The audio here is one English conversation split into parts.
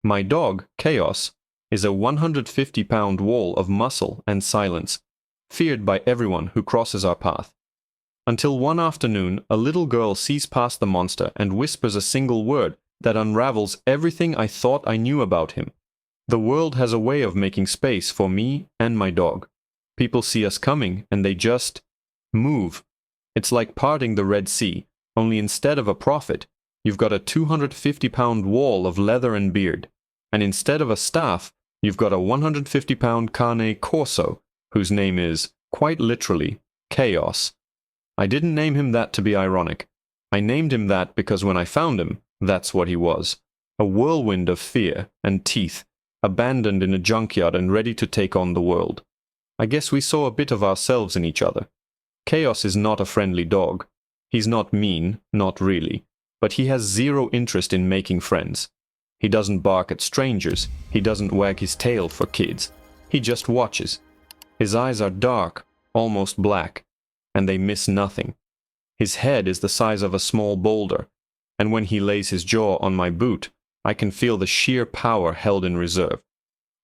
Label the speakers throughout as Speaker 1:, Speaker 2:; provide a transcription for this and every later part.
Speaker 1: My dog, Chaos, is a 150-pound wall of muscle and silence, feared by everyone who crosses our path. Until one afternoon, a little girl sees past the monster and whispers a single word that unravels everything I thought I knew about him. The world has a way of making space for me and my dog. People see us coming and they just move. It's like parting the Red Sea, only instead of a prophet, you've got a 250-pound wall of leather and beard, and instead of a staff, you've got a 150-pound Cane Corso, whose name is, quite literally, Chaos. I didn't name him that to be ironic. I named him that because when I found him, that's what he was. A whirlwind of fear and teeth, abandoned in a junkyard and ready to take on the world. I guess we saw a bit of ourselves in each other. Chaos is not a friendly dog. He's not mean, not really, but he has zero interest in making friends. He doesn't bark at strangers. He doesn't wag his tail for kids. He just watches. His eyes are dark, almost black, and they miss nothing. His head is the size of a small boulder, and when he lays his jaw on my boot, I can feel the sheer power held in reserve.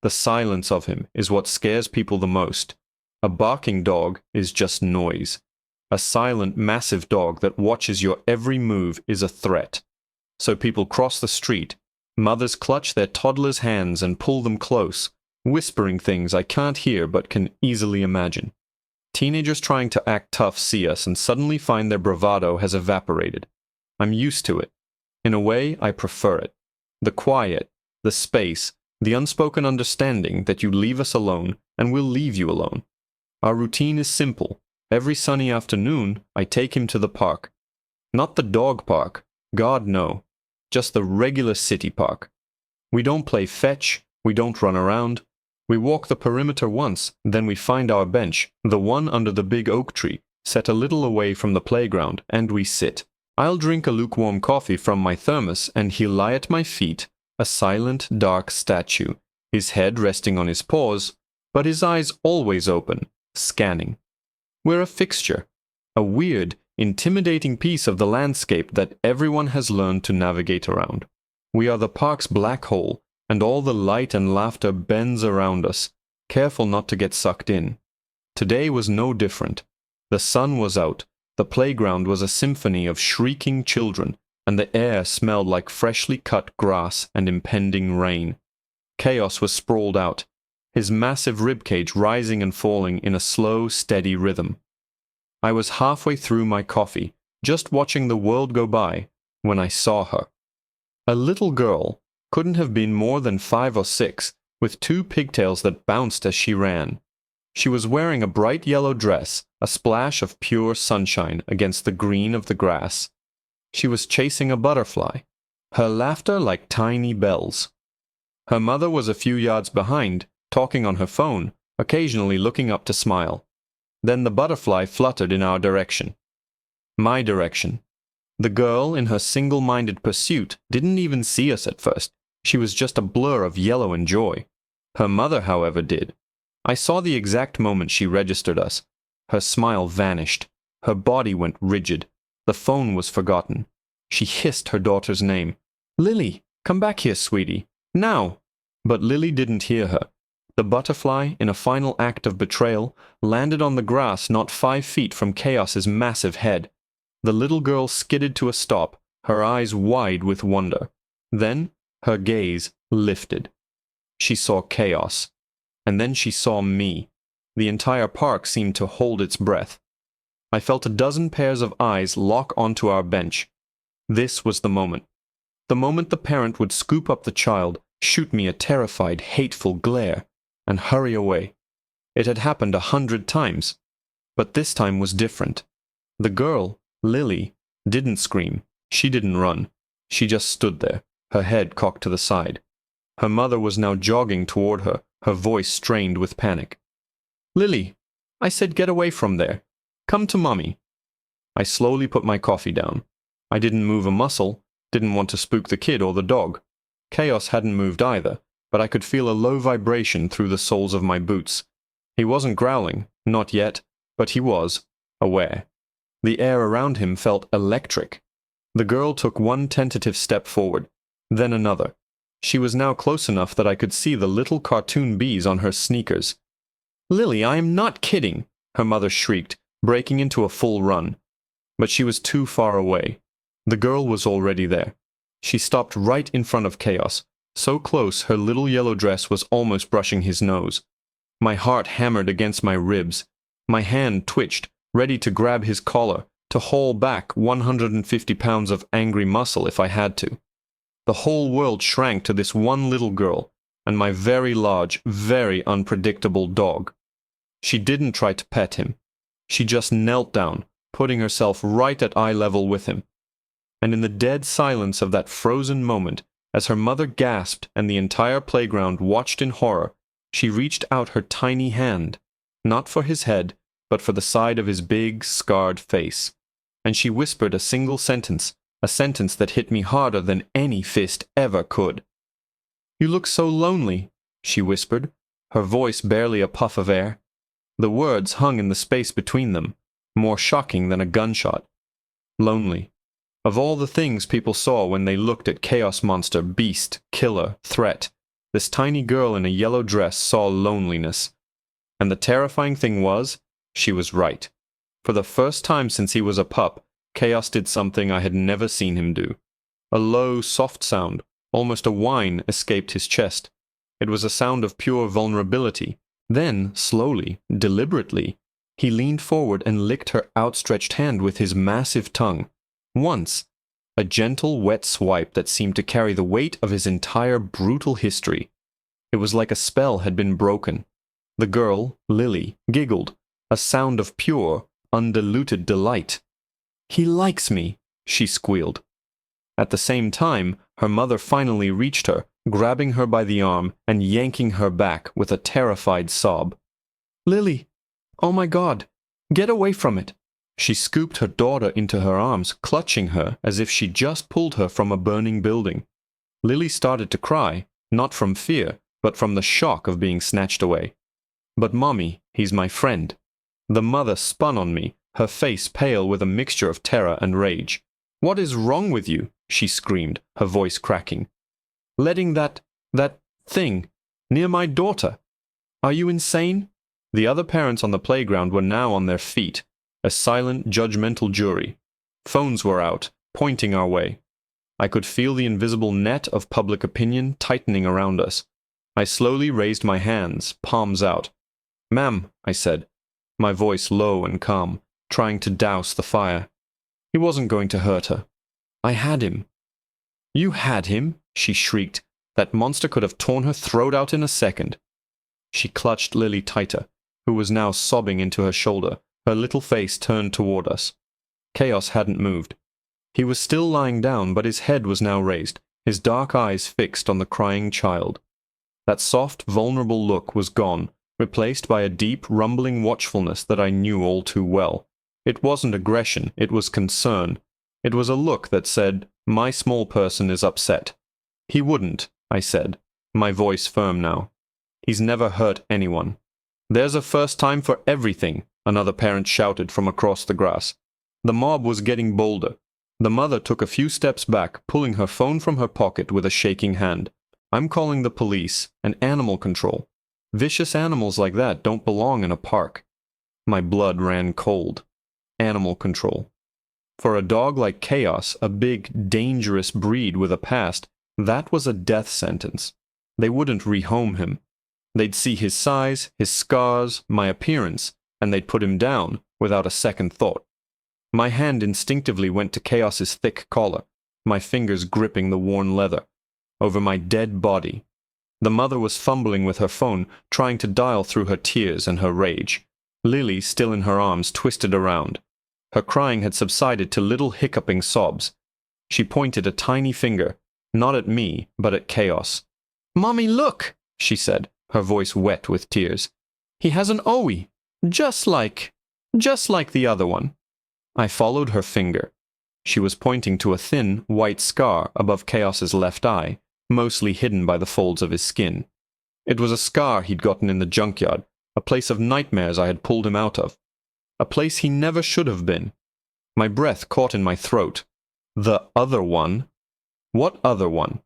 Speaker 1: The silence of him is what scares people the most. A barking dog is just noise. A silent, massive dog that watches your every move is a threat. So people cross the street. Mothers clutch their toddlers' hands and pull them close, whispering things I can't hear but can easily imagine. Teenagers trying to act tough see us and suddenly find their bravado has evaporated. I'm used to it. In a way, I prefer it. The quiet, the space, the unspoken understanding that you leave us alone and we'll leave you alone. Our routine is simple. Every sunny afternoon, I take him to the park. Not the dog park. God, no. Just the regular city park. We don't play fetch. We don't run around. We walk the perimeter once, then we find our bench, the one under the big oak tree, set a little away from the playground, and we sit. I'll drink a lukewarm coffee from my thermos, and he'll lie at my feet, a silent, dark statue, his head resting on his paws, but his eyes always open, scanning. We're a fixture, a weird, intimidating piece of the landscape that everyone has learned to navigate around. We are the park's black hole, and all the light and laughter bends around us, careful not to get sucked in. Today was no different. The sun was out, the playground was a symphony of shrieking children, and the air smelled like freshly cut grass and impending rain. Chaos was sprawled out, his massive ribcage rising and falling in a slow, steady rhythm. I was halfway through my coffee, just watching the world go by, when I saw her. A little girl, couldn't have been more than 5 or 6, with 2 pigtails that bounced as she ran. She was wearing a bright yellow dress, a splash of pure sunshine against the green of the grass. She was chasing a butterfly, her laughter like tiny bells. Her mother was a few yards behind, talking on her phone, occasionally looking up to smile. Then the butterfly fluttered in our direction. My direction. The girl, in her single-minded pursuit, didn't even see us at first. She was just a blur of yellow and joy. Her mother, however, did. I saw the exact moment she registered us. Her smile vanished. Her body went rigid. The phone was forgotten. She hissed her daughter's name. "Lily, come back here, sweetie. Now!" But Lily didn't hear her. The butterfly, in a final act of betrayal, landed on the grass not 5 feet from Chaos's massive head. The little girl skidded to a stop, her eyes wide with wonder. Then her gaze lifted. She saw Chaos. And then she saw me. The entire park seemed to hold its breath. I felt a dozen pairs of eyes lock onto our bench. This was the moment. The moment the parent would scoop up the child, shoot me a terrified, hateful glare, and hurry away. It had happened 100 times. But this time was different. The girl, Lily, didn't scream. She didn't run. She just stood there, her head cocked to the side. Her mother was now jogging toward her, her voice strained with panic. "Lily, I said get away from there. Come to Mommy." I slowly put my coffee down. I didn't move a muscle, didn't want to spook the kid or the dog. Chaos hadn't moved either, but I could feel a low vibration through the soles of my boots. He wasn't growling, not yet, but he was, aware. The air around him felt electric. The girl took one tentative step forward, then another. She was now close enough that I could see the little cartoon bees on her sneakers. "Lily, I am not kidding," her mother shrieked, breaking into a full run. But she was too far away. The girl was already there. She stopped right in front of Chaos, so close her little yellow dress was almost brushing his nose. My heart hammered against my ribs. My hand twitched, ready to grab his collar, to haul back 150 pounds of angry muscle if I had to. The whole world shrank to this one little girl, and my very large, very unpredictable dog. She didn't try to pet him. She just knelt down, putting herself right at eye level with him. And in the dead silence of that frozen moment, as her mother gasped and the entire playground watched in horror, she reached out her tiny hand, not for his head, but for the side of his big, scarred face. And she whispered a single sentence, a sentence that hit me harder than any fist ever could. "You look so lonely," she whispered, her voice barely a puff of air. The words hung in the space between them, more shocking than a gunshot. Lonely. Of all the things people saw when they looked at chaos monster, beast, killer, threat, this tiny girl in a yellow dress saw loneliness. And the terrifying thing was, she was right. For the first time since he was a pup, Chaos did something I had never seen him do. A low, soft sound, almost a whine, escaped his chest. It was a sound of pure vulnerability. Then, slowly, deliberately, he leaned forward and licked her outstretched hand with his massive tongue. Once, a gentle, wet swipe that seemed to carry the weight of his entire brutal history. It was like a spell had been broken. The girl, Lily, giggled, a sound of pure, undiluted delight. "He likes me," she squealed. At the same time, her mother finally reached her, grabbing her by the arm and yanking her back with a terrified sob. "Lily, oh my God, get away from it." She scooped her daughter into her arms, clutching her as if she just pulled her from a burning building. Lily started to cry, not from fear, but from the shock of being snatched away. "But Mommy, he's my friend." The mother spun on me, her face pale with a mixture of terror and rage. "What is wrong with you?" she screamed, her voice cracking. "Letting that thing near my daughter? Are you insane?" The other parents on the playground were now on their feet, a silent, judgmental jury. Phones were out, pointing our way. I could feel the invisible net of public opinion tightening around us. I slowly raised my hands, palms out. "Ma'am," I said, my voice low and calm, trying to douse the fire. He wasn't going to hurt her. I had him. "You had him?" she shrieked. "That monster could have torn her throat out in a second." She clutched Lily tighter, who was now sobbing into her shoulder, her little face turned toward us. Chaos hadn't moved. He was still lying down, but his head was now raised, his dark eyes fixed on the crying child. That soft, vulnerable look was gone, replaced by a deep, rumbling watchfulness that I knew all too well. It wasn't aggression, it was concern. It was a look that said, "My small person is upset." "He wouldn't," I said, my voice firm now. "He's never hurt anyone." "There's a first time for everything," another parent shouted from across the grass. The mob was getting bolder. The mother took a few steps back, pulling her phone from her pocket with a shaking hand. "I'm calling the police and animal control. Vicious animals like that don't belong in a park." My blood ran cold. Animal control. For a dog like Chaos, a big, dangerous breed with a past, that was a death sentence. They wouldn't rehome him. They'd see his size, his scars, my appearance, and they'd put him down without a second thought. My hand instinctively went to Chaos's thick collar, my fingers gripping the worn leather, over my dead body. The mother was fumbling with her phone, trying to dial through her tears and her rage. Lily, still in her arms, twisted around. Her crying had subsided to little hiccuping sobs. She pointed a tiny finger, not at me, but at Chaos. "Mommy, look!" she said, her voice wet with tears. "He has an owie, just like the other one." I followed her finger. She was pointing to a thin, white scar above Chaos's left eye, mostly hidden by the folds of his skin. It was a scar he'd gotten in the junkyard, a place of nightmares I had pulled him out of. A place he never should have been. My breath caught in my throat. The other one? What other one?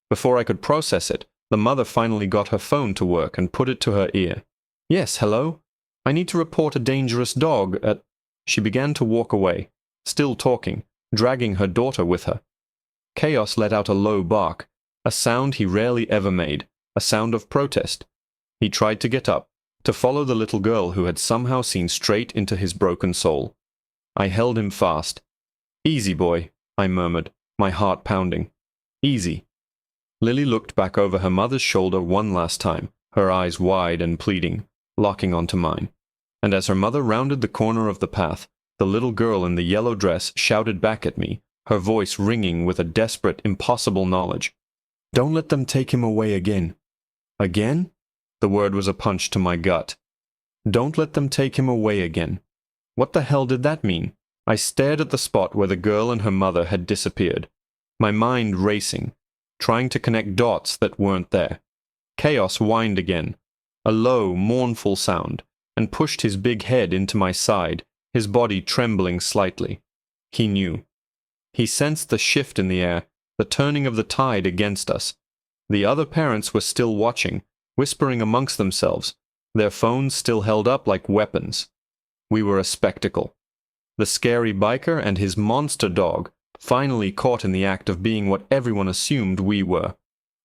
Speaker 1: Before I could process it, the mother finally got her phone to work and put it to her ear. "Yes, hello? I need to report a dangerous dog at—" She began to walk away, still talking, dragging her daughter with her. Chaos let out a low bark, a sound he rarely ever made, a sound of protest. He tried to get up, to follow the little girl who had somehow seen straight into his broken soul. I held him fast. "Easy, boy," I murmured, my heart pounding. "Easy." Lily looked back over her mother's shoulder one last time, her eyes wide and pleading, locking onto mine. And as her mother rounded the corner of the path, the little girl in the yellow dress shouted back at me, her voice ringing with a desperate, impossible knowledge. "Don't let them take him away again." Again? The word was a punch to my gut. Don't let them take him away again. What the hell did that mean? I stared at the spot where the girl and her mother had disappeared, my mind racing, trying to connect dots that weren't there. Chaos whined again, a low, mournful sound, and pushed his big head into my side, his body trembling slightly. He knew. He sensed the shift in the air, the turning of the tide against us. The other parents were still watching, whispering amongst themselves, their phones still held up like weapons. We were a spectacle. The scary biker and his monster dog, finally caught in the act of being what everyone assumed we were.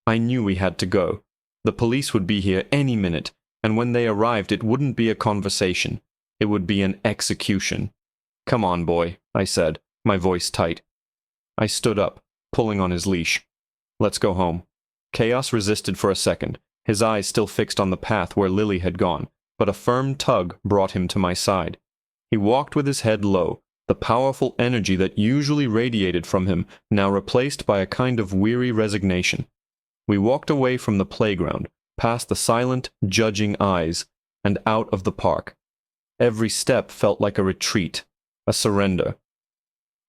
Speaker 1: I knew we had to go. The police would be here any minute, and when they arrived it wouldn't be a conversation. It would be an execution. "Come on, boy," I said, my voice tight. I stood up, pulling on his leash. "Let's go home." Chaos resisted for a second, his eyes still fixed on the path where Lily had gone, but a firm tug brought him to my side. He walked with his head low, the powerful energy that usually radiated from him now replaced by a kind of weary resignation. We walked away from the playground, past the silent, judging eyes, and out of the park. Every step felt like a retreat, a surrender.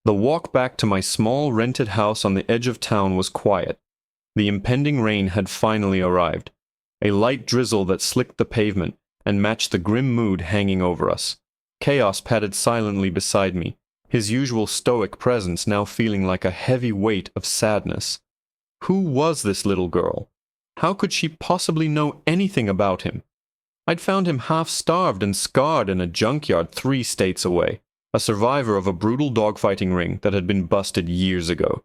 Speaker 1: The walk back to my small rented house on the edge of town was quiet. The impending rain had finally arrived, a light drizzle that slicked the pavement and matched the grim mood hanging over us. Chaos padded silently beside me, his usual stoic presence now feeling like a heavy weight of sadness. Who was this little girl? How could she possibly know anything about him? I'd found him half-starved and scarred in a junkyard 3 states away, a survivor of a brutal dogfighting ring that had been busted years ago.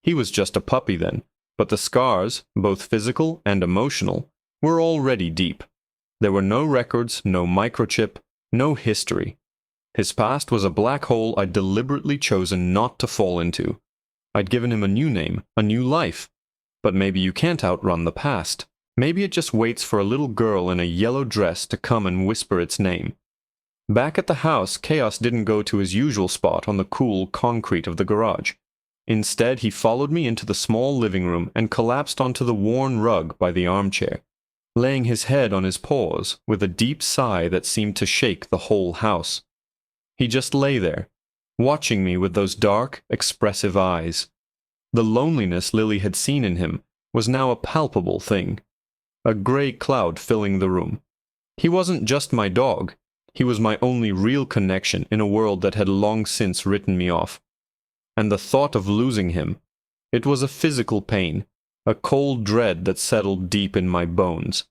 Speaker 1: He was just a puppy then, but the scars, both physical and emotional, were already deep. There were no records, no microchip, no history. His past was a black hole I'd deliberately chosen not to fall into. I'd given him a new name, a new life. But maybe you can't outrun the past. Maybe it just waits for a little girl in a yellow dress to come and whisper its name. Back at the house, Chaos didn't go to his usual spot on the cool concrete of the garage. Instead, he followed me into the small living room and collapsed onto the worn rug by the armchair, laying his head on his paws with a deep sigh that seemed to shake the whole house. He just lay there, watching me with those dark, expressive eyes. The loneliness Lily had seen in him was now a palpable thing, a gray cloud filling the room. He wasn't just my dog. He was my only real connection in a world that had long since written me off. And the thought of losing him, it was a physical pain, a cold dread that settled deep in my bones.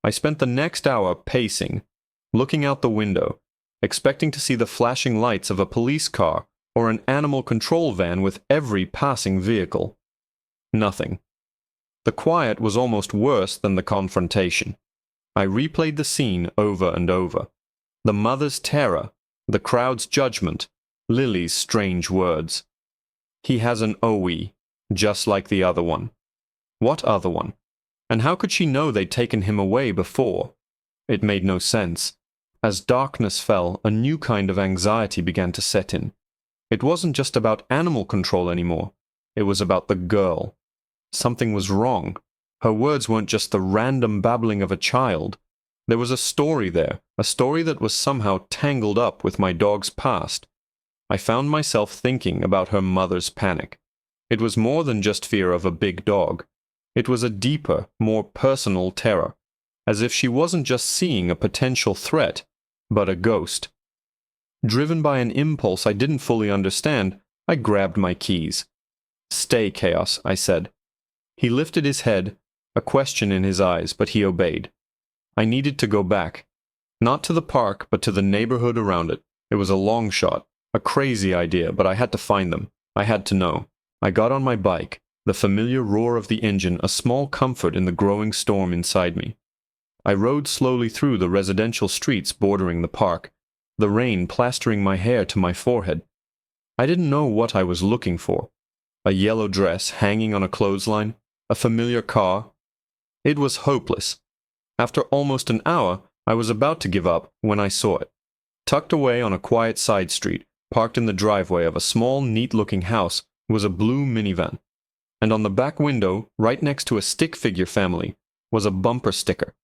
Speaker 1: I spent the next hour pacing, looking out the window, expecting to see the flashing lights of a police car or an animal control van with every passing vehicle. Nothing. The quiet was almost worse than the confrontation. I replayed the scene over and over. The mother's terror, the crowd's judgment, Lily's strange words. "He has an OE, just like the other one." What other one? And how could she know they'd taken him away before? It made no sense. As darkness fell, a new kind of anxiety began to set in. It wasn't just about animal control anymore. It was about the girl. Something was wrong. Her words weren't just the random babbling of a child. There was a story there, a story that was somehow tangled up with my dog's past. I found myself thinking about her mother's panic. It was more than just fear of a big dog. It was a deeper, more personal terror, as if she wasn't just seeing a potential threat, but a ghost. Driven by an impulse I didn't fully understand, I grabbed my keys. "Stay, Chaos," I said. He lifted his head, a question in his eyes, but he obeyed. I needed to go back. Not to the park, but to the neighborhood around it. It was a long shot, a crazy idea, but I had to find them. I had to know. I got on my bike, the familiar roar of the engine a small comfort in the growing storm inside me. I rode slowly through the residential streets bordering the park, the rain plastering my hair to my forehead. I didn't know what I was looking for. A yellow dress hanging on a clothesline, a familiar car. It was hopeless. After almost an hour, I was about to give up when I saw it. Tucked away on a quiet side street, parked in the driveway of a small, neat-looking house, was a blue minivan. And on the back window, right next to a stick figure family, was a bumper sticker.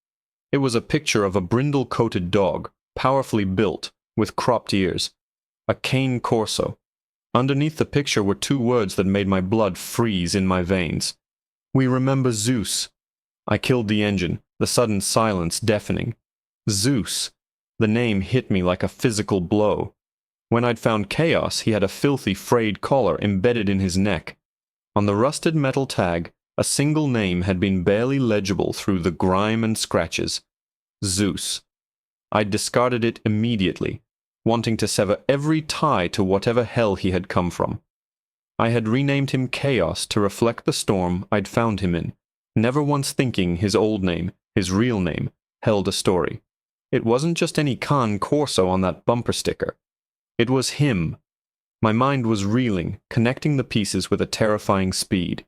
Speaker 1: It was a picture of a brindle-coated dog, powerfully built, with cropped ears. A cane corso. Underneath the picture were two words that made my blood freeze in my veins. We remember Zeus. I killed the engine, the sudden silence deafening. Zeus. The name hit me like a physical blow. When I'd found Chaos, he had a filthy frayed collar embedded in his neck. On the rusted metal tag, a single name had been barely legible through the grime and scratches. Zeus. I'd discarded it immediately, wanting to sever every tie to whatever hell he had come from. I had renamed him Chaos to reflect the storm I'd found him in, never once thinking his old name, his real name, held a story. It wasn't just any Cane Corso on that bumper sticker. It was him. My mind was reeling, connecting the pieces with a terrifying speed.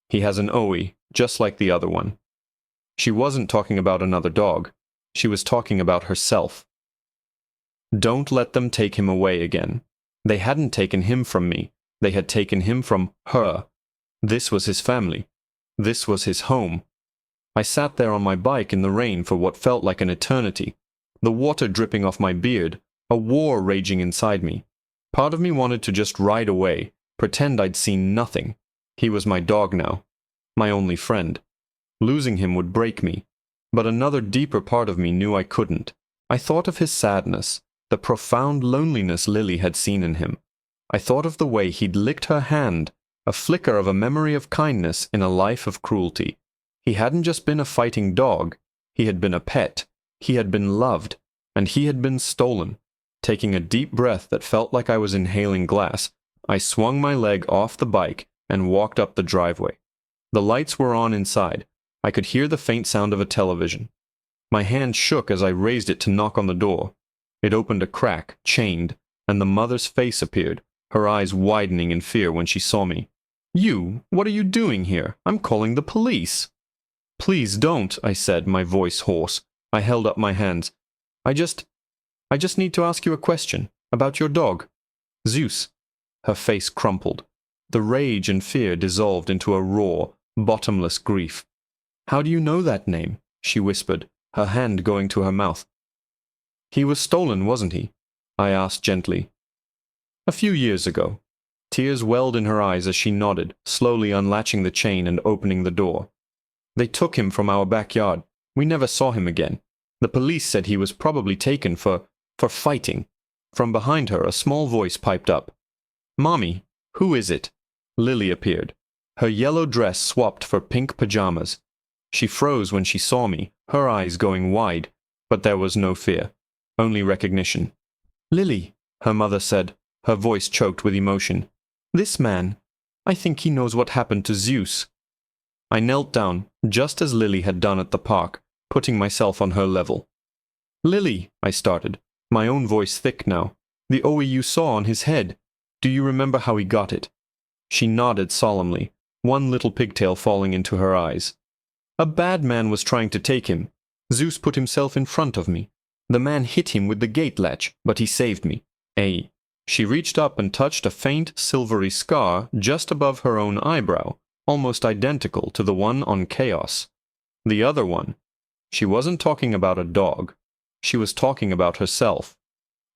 Speaker 1: He has an OE, just like the other one. She wasn't talking about another dog. She was talking about herself. Don't let them take him away again. They hadn't taken him from me. They had taken him from her. This was his family. This was his home. I sat there on my bike in the rain for what felt like an eternity, the water dripping off my beard, a war raging inside me. Part of me wanted to just ride away, pretend I'd seen nothing. He was my dog now, my only friend. Losing him would break me, but another deeper part of me knew I couldn't. I thought of his sadness, the profound loneliness Lily had seen in him. I thought of the way he'd licked her hand, a flicker of a memory of kindness in a life of cruelty. He hadn't just been a fighting dog, he had been a pet, he had been loved, and he had been stolen. Taking a deep breath that felt like I was inhaling glass, I swung my leg off the bike and walked up the driveway. The lights were on inside. I could hear the faint sound of a television. My hand shook as I raised it to knock on the door. It opened a crack, chained, and the mother's face appeared, her eyes widening in fear when she saw me. "You? What are you doing here? I'm calling the police." "Please don't," I said, my voice hoarse. I held up my hands. I just need to ask you a question about your dog. Zeus." Her face crumpled. The rage and fear dissolved into a raw, bottomless grief. "How do you know that name?" she whispered, her hand going to her mouth. "He was stolen, wasn't he?" I asked gently. "A few years ago." Tears welled in her eyes as she nodded, slowly unlatching the chain and opening the door. "They took him from our backyard. We never saw him again. The police said he was probably taken for fighting." From behind her, a small voice piped up. "Mommy, who is it?" Lily appeared. Her yellow dress swapped for pink pajamas. She froze when she saw me, her eyes going wide, but there was no fear, only recognition. "Lily," her mother said, her voice choked with emotion. "This man, I think he knows what happened to Zeus." I knelt down, just as Lily had done at the park, putting myself on her level. "Lily," I started, my own voice thick now. "The OE you saw on his head. Do you remember how he got it?" She nodded solemnly, one little pigtail falling into her eyes. "A bad man was trying to take him. Zeus put himself in front of me. The man hit him with the gate latch, but he saved me. She reached up and touched a faint, silvery scar just above her own eyebrow, almost identical to the one on Chaos. The other one. She wasn't talking about a dog. She was talking about herself.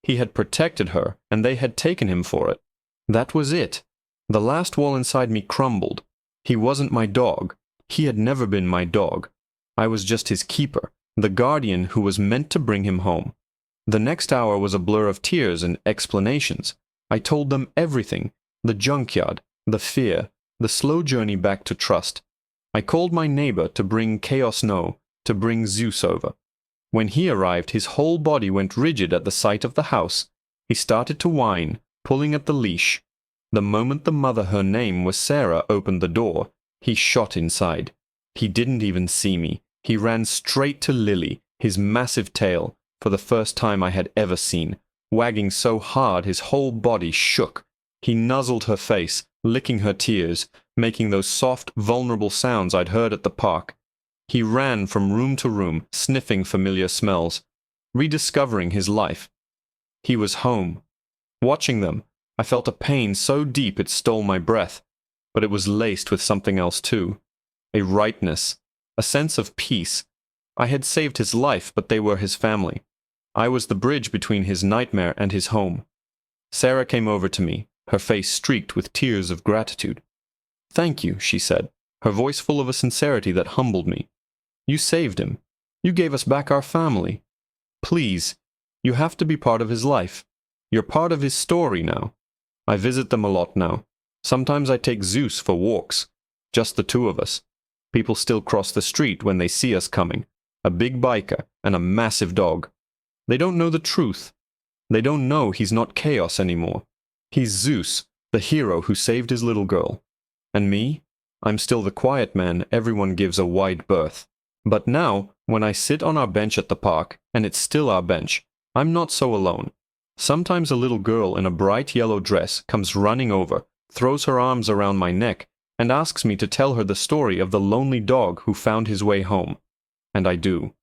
Speaker 1: He had protected her, and they had taken him for it. That was it. The last wall inside me crumbled. He wasn't my dog. He had never been my dog. I was just his keeper, the guardian who was meant to bring him home. The next hour was a blur of tears and explanations. I told them everything, the junkyard, the fear, The slow journey back to trust. I called my neighbor to bring Chaos No, to bring Zeus over. When he arrived, his whole body went rigid at the sight of the house. He started to whine, pulling at the leash. The moment the mother, her name was Sarah, opened the door, he shot inside. He didn't even see me. He ran straight to Lily, his massive tail, for the first time I had ever seen, wagging so hard his whole body shook. He nuzzled her face, licking her tears, making those soft, vulnerable sounds I'd heard at the park. He ran from room to room, sniffing familiar smells, rediscovering his life. He was home. Watching them, I felt a pain so deep it stole my breath, but it was laced with something else too. A rightness, a sense of peace. I had saved his life, but they were his family. I was the bridge between his nightmare and his home. Sarah came over to me, her face streaked with tears of gratitude. "Thank you," she said, her voice full of a sincerity that humbled me. "You saved him. You gave us back our family. Please, you have to be part of his life. You're part of his story now. I visit them a lot now. Sometimes I take Zeus for walks. Just the two of us. People still cross the street when they see us coming. A big biker and a massive dog. They don't know the truth. They don't know he's not Chaos anymore. He's Zeus, the hero who saved his little girl. And me? I'm still the quiet man everyone gives a wide berth. But now, when I sit on our bench at the park, and it's still our bench, I'm not so alone. Sometimes a little girl in a bright yellow dress comes running over, throws her arms around my neck, and asks me to tell her the story of the lonely dog who found his way home. And I do.